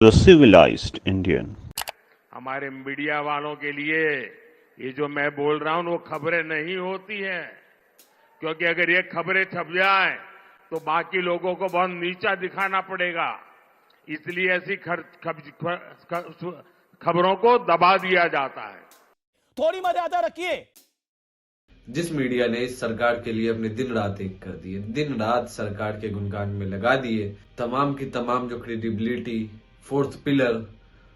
the civilized Indian. हमारे media वालों के लिए ये जो मैं बोल रहा हूं वो खबरें नहीं होती हैं, क्योंकि अगर ये खबरें छप जाए तो बाकी लोगों को बहुत नीचा दिखाना पड़ेगा। इसलिए ऐसी खबरों को दबा दिया जाता है। थोड़ी मर्यादा रखिए। जिस मीडिया ने इस सरकार के लिए अपने दिन रात एक कर दिए, दिन रात सरकार के गुणगान में लगा दिए, तमाम की तमाम जो क्रेडिबिलिटी, फोर्थ पिलर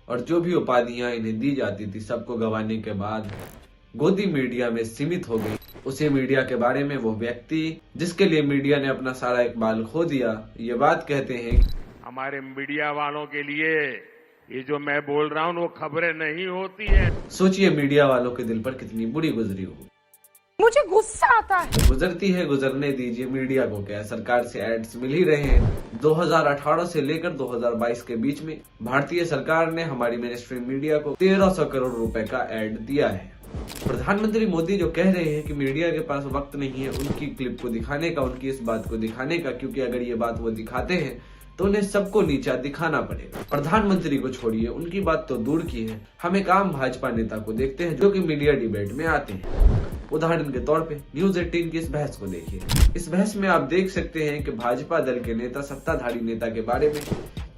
और जो भी उपाधियां इन्हें दी जाती थी, सबको गंवाने के बाद गोदी मीडिया में सीमित हो गई। उसी मीडिया के बारे में वो व्यक्ति जिसके लिए मीडिया ने अपना सारा इकबाल खो दिया, ये बात कहते हैं। हमारे मीडिया वालों के लिए ये जो मैं बोल रहा हूं वो खबरें नहीं होती हैं। सोचिए मीडिया वालों के दिल पर कितनी बुरी गुजरी हो। मुझे गुस्सा आता है। गुजरती है, गुजरने दीजिए, मीडिया को क्या, सरकार से एड्स मिल ही रहे हैं। 2018 से लेकर 2022 के बीच में भारतीय सरकार ने हमारी मिनिस्ट्री मीडिया को 1300 करोड़ रुपए का एड दिया है। प्रधानमंत्री मोदी जो कह रहे हैं कि मीडिया के पास वक्त नहीं है उनकी क्लिप को दिखाने का, उनकी इस बात को दिखाने का, क्योंकि अगर ये बात वो दिखाते हैं तो उन्हें सबको नीचा दिखाना पड़ेगा। प्रधानमंत्री को छोड़िए, उनकी बात तो दूर की है, हम एक आम भाजपा नेता को देखते हैं जो कि मीडिया डिबेट में आते हैं। उदाहरण के तौर पे न्यूज 18 की इस बहस को देखिए। इस बहस में आप देख सकते हैं कि भाजपा दल के नेता, सत्ताधारी नेता के बारे में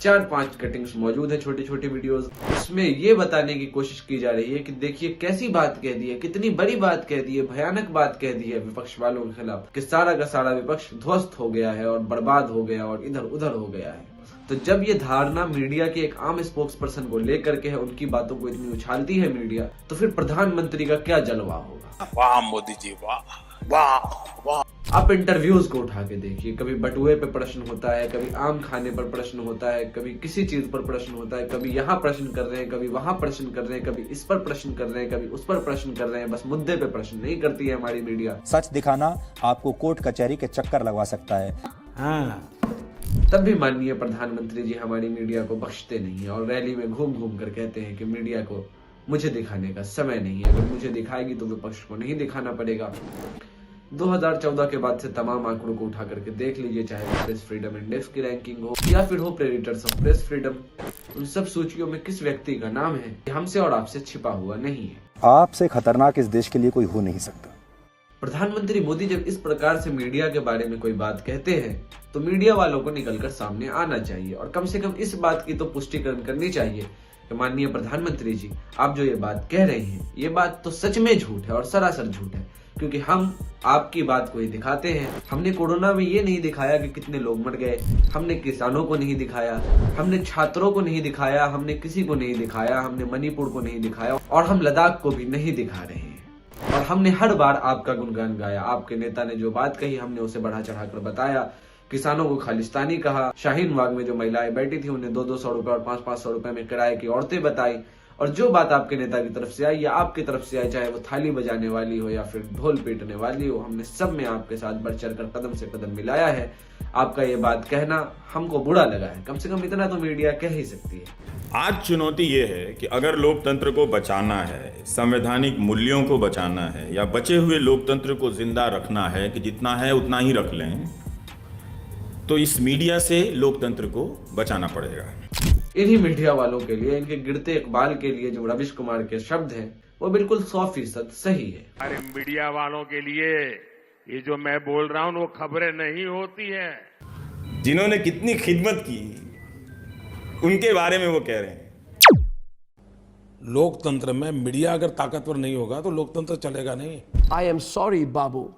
4-5 कटिंग्स मौजूद है, छोटी छोटी वीडियोस। उसमें ये बताने की कोशिश की जा रही है कि देखिए कैसी बात कह दी है, कितनी बड़ी बात कह दी है, भयानक बात कह दी है विपक्ष वालों के खिलाफ, कि सारा का सारा विपक्ष ध्वस्त हो गया है और बर्बाद हो गया और इधर उधर हो गया है। तो जब ये धारणा मीडिया के एक आम स्पोक्स पर्सन को लेकर के है, उनकी बातों को इतनी उछालती है मीडिया, तो फिर प्रधानमंत्री का क्या जलवा होगा। वाह मोदी जी, वाह वाह वाह। आप इंटरव्यूज को उठा के देखिए, कभी बटुए पे प्रश्न होता है, कभी आम खाने पर प्रश्न होता है, कभी किसी चीज पर प्रश्न होता है, कभी यहाँ प्रश्न कर रहे हैं, कभी वहां प्रश्न कर रहे हैं, कभी इस पर प्रश्न कर रहे हैं, कभी उस पर प्रश्न कर रहे हैं, बस मुद्दे पे प्रश्न नहीं करती है हमारी मीडिया। सच दिखाना आपको कोर्ट कचहरी के चक्कर लगवा सकता है। हाँ, तब भी माननीय प्रधानमंत्री जी हमारी मीडिया को बख्शते नहीं है और रैली में घूम घूम कर कहते हैं कि मीडिया को मुझे दिखाने का समय नहीं है, अगर मुझे दिखाएगी तो विपक्ष को नहीं दिखाना पड़ेगा। 2014 के बाद से तमाम आंकड़ों को उठा करके देख लीजिए, चाहे प्रेस फ्रीडम इंडेक्स की रैंकिंग हो या फिर हो प्रेडिटर्स ऑफ प्रेस फ्रीडम, उन सब सूचियों में किस व्यक्ति का नाम है हमसे और आपसे छिपा हुआ नहीं है। आपसे खतरनाक इस देश के लिए कोई हो नहीं सकता। प्रधानमंत्री मोदी जब इस प्रकार से मीडिया के बारे में कोई बात कहते हैं तो मीडिया वालों को निकलकर सामने आना चाहिए और कम से कम इस बात की तो पुष्टिकरण करनी चाहिए कि माननीय प्रधानमंत्री जी, आप जो ये बात कह रहे हैं ये बात तो सच में झूठ है और सरासर झूठ है, क्योंकि हम आपकी बात को ही दिखाते हैं। हमने कोरोना में ये नहीं दिखाया कि कितने लोग मर गए, हमने किसानों को नहीं दिखाया, हमने छात्रों को नहीं दिखाया, हमने किसी को नहीं दिखाया, हमने मणिपुर को नहीं दिखाया और हम लद्दाख को भी नहीं दिखा रहे हैं। और हमने हर बार आपका गुणगान गाया, आपके नेता ने जो बात कही हमने उसे बढ़ा चढ़ाकर बताया। किसानों को खालिस्तानी कहा, शाहीन बाग में जो महिलाएं बैठी थी उन्हें 200-200 रुपए और 500-500 रुपए में किराए की औरतें बताई। और जो बात आपके नेता की तरफ से आई या आपकी तरफ से आई, चाहे वो थाली बजाने वाली हो या फिर ढोल पीटने वाली हो, हमने सब में आपके साथ बढ़ चढ़ कर कदम से कदम मिलाया है। आपका ये बात कहना हमको बुरा लगा है, कम से कम इतना तो मीडिया कह ही सकती है। आज चुनौती ये है कि अगर लोकतंत्र को बचाना है, संवैधानिक मूल्यों को बचाना है या बचे हुए लोकतंत्र को जिंदा रखना है कि जितना है उतना ही रख लें, तो इस मीडिया से लोकतंत्र को बचाना पड़ेगा। इन्हीं मीडिया वालों के लिए, इनके गिरते इकबाल के लिए जो रविश कुमार के शब्द हैं वो बिल्कुल 100% सही है। हमारे मीडिया वालों के लिए ये जो मैं बोल रहा हूं वो खबरें नहीं होती हैं। जिन्होंने कितनी खिदमत की उनके बारे में वो कह रहे हैं। लोकतंत्र में मीडिया अगर ताकतवर नहीं होगा तो लोकतंत्र चलेगा नहीं। I am sorry, Babu.